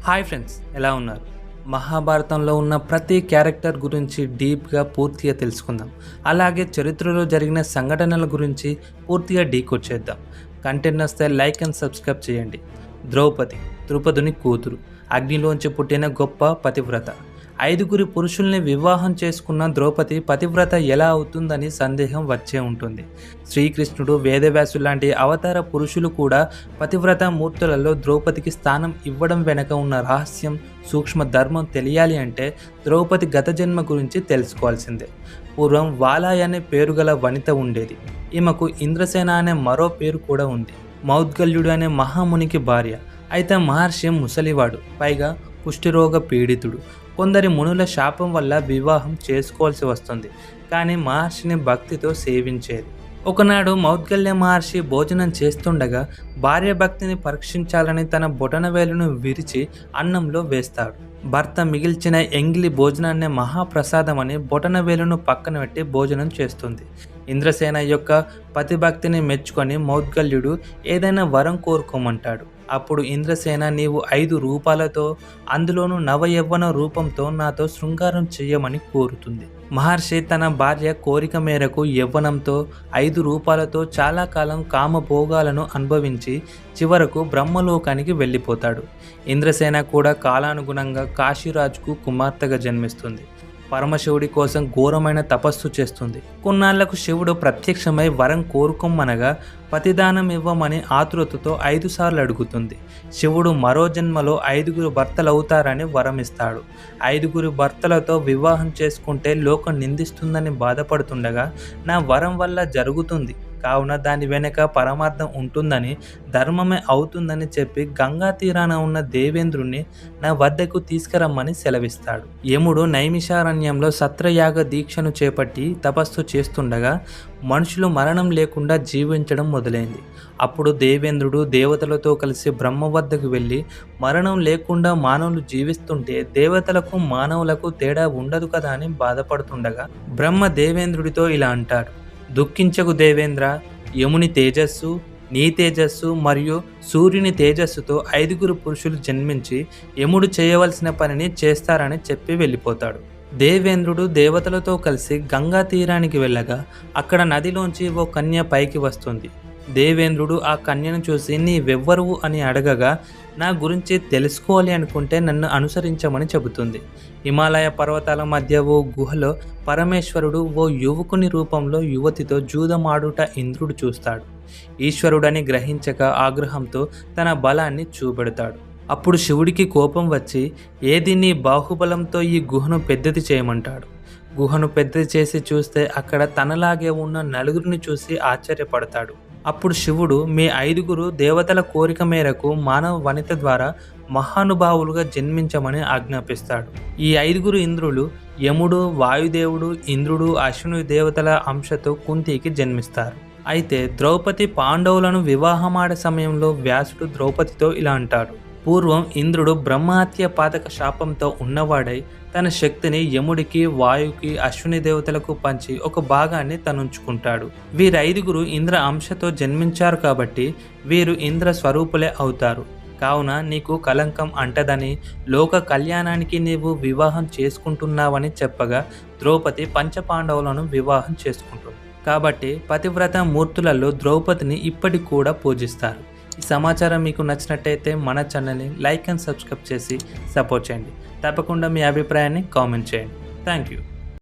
Hi friends, ఎలా ఉన్నారు? మహాభారతంలో ఉన్న ప్రతి క్యారెక్టర్ గురించి డీప్గా పూర్తిగా తెలుసుకుందాం. అలాగే చరిత్రలో జరిగిన సంఘటనల గురించి పూర్తిగా డీకోడ్. కంటెంట్ వస్తే లైక్ అండ్ సబ్స్క్రైబ్ చేయండి. ద్రౌపది, ద్రుపదుని కూతురు, అగ్నిలోంచి పుట్టిన గొప్ప పతివ్రత. 5గురి పురుషుల్ని వివాహం చేసుకున్న ద్రౌపది పతివ్రత ఎలా అవుతుందని సందేహం వచ్చే ఉంటుంది. శ్రీకృష్ణుడు, వేదవ్యాసు లాంటి అవతార పురుషులు కూడా పతివ్రత మూర్తులలో ద్రౌపదికి స్థానం ఇవ్వడం వెనక ఉన్న రహస్యం, సూక్ష్మ ధర్మం తెలియాలి అంటే ద్రౌపది గత జన్మ గురించి తెలుసుకోవాల్సిందే. పూర్వం వాలాయ్ అనే పేరు గల వనిత ఉండేది. ఈమెకు ఇంద్రసేన అనే మరో పేరు కూడా ఉంది. మౌద్గల్యుడు అనే మహామునికి భార్య. అయితే మహర్షి ముసలివాడు, పైగా కుష్ఠరోగ పీడితుడు. కొందరి మునుల శాపం వల్ల వివాహం చేసుకోవాల్సి వస్తుంది. కానీ మహర్షిని భక్తితో సేవించేది. ఒకనాడు మౌద్గల్య మహర్షి భోజనం చేస్తుండగా భార్య భక్తిని పరీక్షించాలని తన బొటనవేలును విరిచి అన్నంలో వేస్తాడు. భర్త మిగిల్చిన ఎంగిలి భోజనాన్ని మహాప్రసాదమని బొటనవేలును పక్కన పెట్టి భోజనం చేస్తుంది. ఇంద్రసేన యొక్క పతిభక్తిని మెచ్చుకొని మౌద్గల్యుడు ఏదైనా వరం కోరుకోమంటాడు. అప్పుడు ఇంద్రసేన, నీవు 5 రూపాలతో, అందులోనూ నవయవ్వన రూపంతో నాతో శృంగారం చెయ్యమని కోరుతుంది. మహర్షి తన భార్య కోరిక మేరకు యవ్వనంతో 5 రూపాలతో చాలా కాలం కామభోగాలను అనుభవించి చివరకు బ్రహ్మలోకానికి వెళ్ళిపోతాడు. ఇంద్రసేన కూడా కాలానుగుణంగా కాశీరాజుకు కుమార్తెగా జన్మిస్తుంది. పరమశివుడి కోసం ఘోరమైన తపస్సు చేస్తుంది. కొన్నాళ్లకు శివుడు ప్రత్యక్షమై వరం కోరుకోమనగా పతిదానం ఇవ్వమని ఆతృతతో 5 సార్లు అడుగుతుంది. శివుడు మరో జన్మలో 5గురు భర్తలవుతారని వరమిస్తాడు. 5గురు భర్తలతో వివాహం చేసుకుంటే లోకం నిందిస్తుందని బాధపడుతుండగా నా వరం వల్ల జరుగుతుంది, కావున దాని వెనక పరమార్థం ఉంటుందని, ధర్మమే అవుతుందని చెప్పి గంగా తీరాన ఉన్న దేవేంద్రుణ్ణి నా వద్దకు తీసుకురమ్మని సెలవిస్తాడు. యముడు నైమిషారణ్యంలో సత్రయాగ దీక్షను చేపట్టి తపస్సు చేస్తుండగా మనుషులు మరణం లేకుండా జీవించడం మొదలైంది. అప్పుడు దేవేంద్రుడు దేవతలతో కలిసి బ్రహ్మ వద్దకు వెళ్ళి, మరణం లేకుండా మానవులు జీవిస్తుంటే దేవతలకు మానవులకు తేడా ఉండదు కదా అని బాధపడుతుండగా బ్రహ్మ దేవేంద్రుడితో ఇలా అంటాడు: దుఃఖించకు దేవేంద్ర, యముని తేజస్సు, నీ తేజస్సు మరియు సూర్యుని తేజస్సుతో 5గురు పురుషులు జన్మించి యముడు చేయవలసిన పనిని చేస్తారని చెప్పి వెళ్ళిపోతాడు. దేవేంద్రుడు దేవతలతో కలిసి గంగా తీరానికి వెళ్ళగా అక్కడ నదిలోంచి ఓ కన్య పైకి వస్తుంది. దేవేంద్రుడు ఆ కన్యను చూసి నీవెవ్వరువు అని అడగగా, నా గురించి తెలుసుకోవాలి అనుకుంటే నన్ను అనుసరించమని చెబుతుంది. హిమాలయ పర్వతాల మధ్య ఓ గుహలో పరమేశ్వరుడు ఓ యువకుని రూపంలో యువతితో జూదమాడుట ఇంద్రుడు చూస్తాడు. ఈశ్వరుడని గ్రహించక ఆగ్రహంతో తన బలాన్ని చూపెడతాడు. అప్పుడు శివుడికి కోపం వచ్చి, ఏది నీ బాహుబలంతో ఈ గుహను పెద్దది చేయమంటాడు. గుహను పెద్దది చేసి చూస్తే అక్కడ తనలాగే ఉన్న 4గురిని చూసి ఆశ్చర్యపడతాడు. అప్పుడు శివుడు, మీ 5గురు దేవతల కోరిక మేరకు మానవ వనిత ద్వారా మహానుభావులుగా జన్మించమని ఆజ్ఞాపిస్తాడు. ఈ 5గురు ఇంద్రులు యముడు, వాయుదేవుడు, ఇంద్రుడు, అశ్విని దేవతల అంశతో కుంతికి జన్మిస్తారు. అయితే ద్రౌపది పాండవులను వివాహమాడే సమయంలో వ్యాసుడు ద్రౌపదితో ఇలా అంటాడు: పూర్వం ఇంద్రుడు బ్రహ్మహత్య పాతక శాపంతో ఉన్నవాడై తన శక్తిని యముడికి, వాయుకి, అశ్విని దేవతలకు పంచి ఒక భాగాన్ని తనుంచుకుంటాడు. వీరు 5గురు ఇంద్ర అంశతో జన్మించారు కాబట్టి వీరు ఇంద్ర స్వరూపులే అవుతారు. కావున నీకు కలంకం అంటదని, లోక కళ్యాణానికి నీవు వివాహం చేసుకుంటున్నావని చెప్పగా ద్రౌపది పంచపాండవులను వివాహం చేసుకుంటుంది. కాబట్టి పతివ్రత మూర్తులలో ద్రౌపదిని ఇప్పటికి కూడా పూజిస్తారు. ఈ సమాచారం మీకు నచ్చినట్టయితే మన ఛానల్ని లైక్ అండ్ సబ్స్క్రైబ్ చేసి సపోర్ట్ చేయండి. తప్పకుండా మీ అభిప్రాయాన్ని కామెంట్ చేయండి. Thank you.